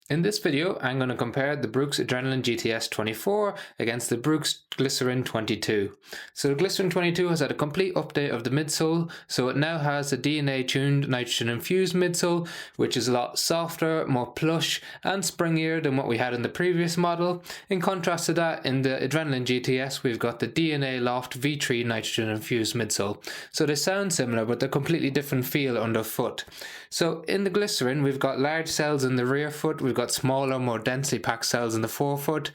In this video, I'm going to compare the Brooks Adrenaline GTS 24 against the Brooks Glycerin 22. So the Glycerin 22 has had a complete update of the midsole, so it now has a DNA-tuned nitrogen-infused midsole, which is a lot softer, more plush, and springier than what we had in the previous model. In contrast to that, in the Adrenaline GTS, we've got the DNA Loft V3 nitrogen-infused midsole. So they sound similar, but they're completely different feel underfoot. So in the Glycerin, we've got large cells in the rear foot, we've got smaller, more densely packed cells in the forefoot.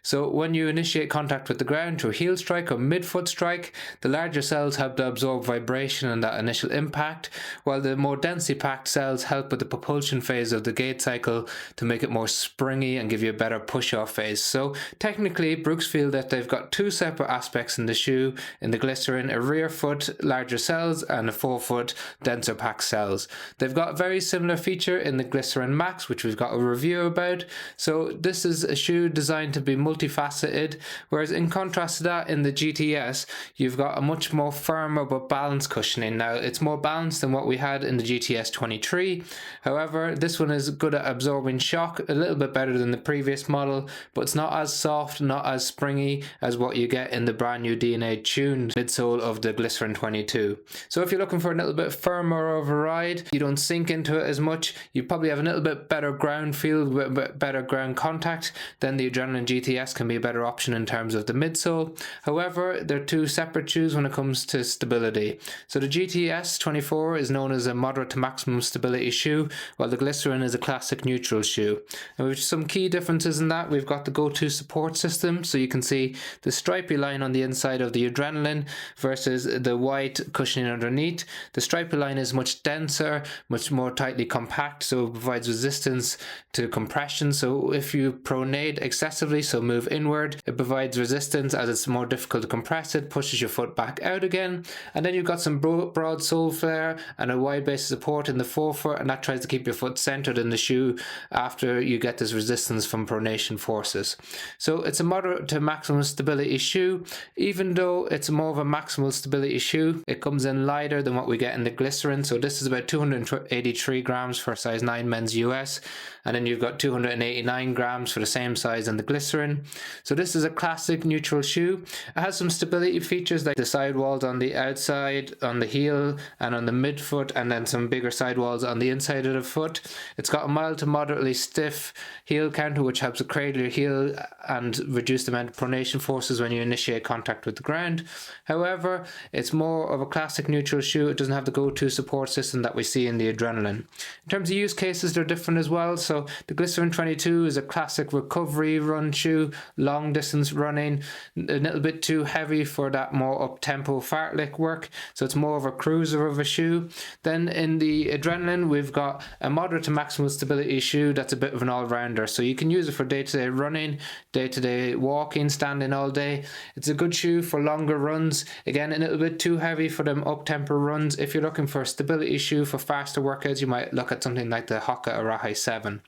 So when you initiate contact with the ground through heel strike or midfoot strike, the larger cells help to absorb vibration and that initial impact, while the more densely packed cells help with the propulsion phase of the gait cycle to make it more springy and give you a better push-off phase. So technically, Brooks feel that they've got two separate aspects in the shoe. In the Glycerin, a rear foot, larger cells, and a forefoot, denser packed cells. They've got a very similar feature in the Glycerin Max, which we've got a review about. So this is a shoe designed to be multifaceted, whereas in contrast to that, in the GTS, you've got a much more firmer but balanced cushioning. Now, it's more balanced than what we had in the GTS 23. However, this one is good at absorbing shock, a little bit better than the previous model, but it's not as soft, not as springy as what you get in the brand new DNA-tuned midsole of the Glycerin 22. So if you're looking for a little bit firmer of a ride, you don't sink into it as much, you probably have a little bit better ground feel, better ground contact, then the Adrenaline GTS can be a better option in terms of the midsole. However, they're two separate shoes when it comes to stability. So the GTS 24 is known as a moderate to maximum stability shoe, while the Glycerin is a classic neutral shoe. And with some key differences in that, we've got the go-to support system. So you can see the stripy line on the inside of the Adrenaline versus the white cushioning underneath. The stripy line is much denser, much more tightly compact, so it provides resistance to compression. So if you pronate excessively, so move inward, it provides resistance as it's more difficult to compress it, pushes your foot back out again. And then you've got some broad sole flare and a wide base of support in the forefoot, and that tries to keep your foot centered in the shoe after you get this resistance from pronation forces. So it's a moderate to maximum stability shoe. Even though it's more of a maximal stability shoe, it comes in lighter than what we get in the Glycerin. So this is about 283 grams for size 9 men's US, and then you've got 289 grams for the same size in the Glycerin. So this is a classic neutral shoe. It has some stability features like the sidewalls on the outside, on the heel and on the midfoot, and then some bigger sidewalls on the inside of the foot. It's got a mild to moderately stiff heel counter, which helps to cradle your heel and reduce the amount of pronation forces when you initiate contact with the ground. However, it's more of a classic neutral shoe. It doesn't have the go-to support system that we see in the Adrenaline. In terms of use cases, they're different as well. So the Glycerin 22 is a classic recovery run shoe, long distance running, a little bit too heavy for that more up-tempo fartlek work. So it's more of a cruiser of a shoe. Then in the Adrenaline, we've got a moderate to maximal stability shoe that's a bit of an all-rounder. So you can use it for day-to-day running, day-to-day walking, standing all day. It's a good shoe for longer runs. Again, a little bit too heavy for them up-tempo runs. If you're looking for a stability shoe for faster workouts, you might look at something like the Hoka Arahi 7.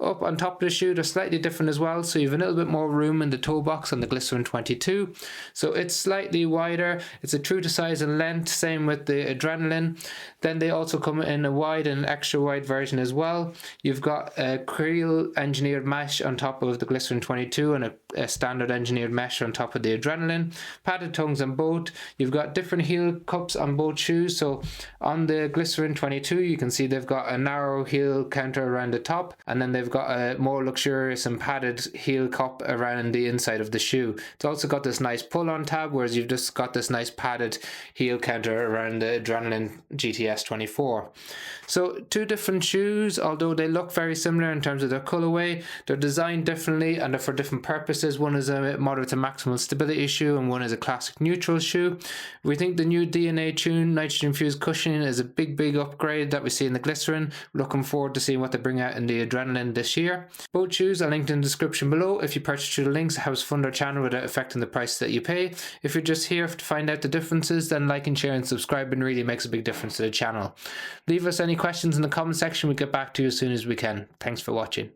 Up on top of the shoe, they're slightly different as well. So you have a little bit more room in the toe box on the Glycerin 22. So it's slightly wider. It's a true to size and length, same with the Adrenaline. Then they also come in a wide and extra wide version as well. You've got a creel engineered mesh on top of the Glycerin 22 and a standard engineered mesh on top of the Adrenaline. Padded tongues on both. You've got different heel cups on both shoes. So on the Glycerin 22, you can see they've got a narrow heel counter around the top, and then they've got a more luxurious and padded heel cup around the inside of the shoe. It's also got this nice pull-on tab, whereas you've just got this nice padded heel counter around the Adrenaline GTS 24. So two different shoes, although they look very similar in terms of their colorway, they're designed differently and they're for different purposes. One is a moderate to maximal stability shoe and one is a classic neutral shoe. We think the new DNA-tuned nitrogen-infused cushioning is a big upgrade that we see in the Glycerin. We're looking forward to seeing what they bring out in the Adrenaline this year. Both shoes are linked in the description below. If you purchase through the links, it helps fund our channel without affecting the price that you pay. If you're just here to find out the differences, then like and share and subscribe and really makes a big difference to the channel. Leave us any questions in the comment section. We'll get back to you as soon as we can. Thanks for watching.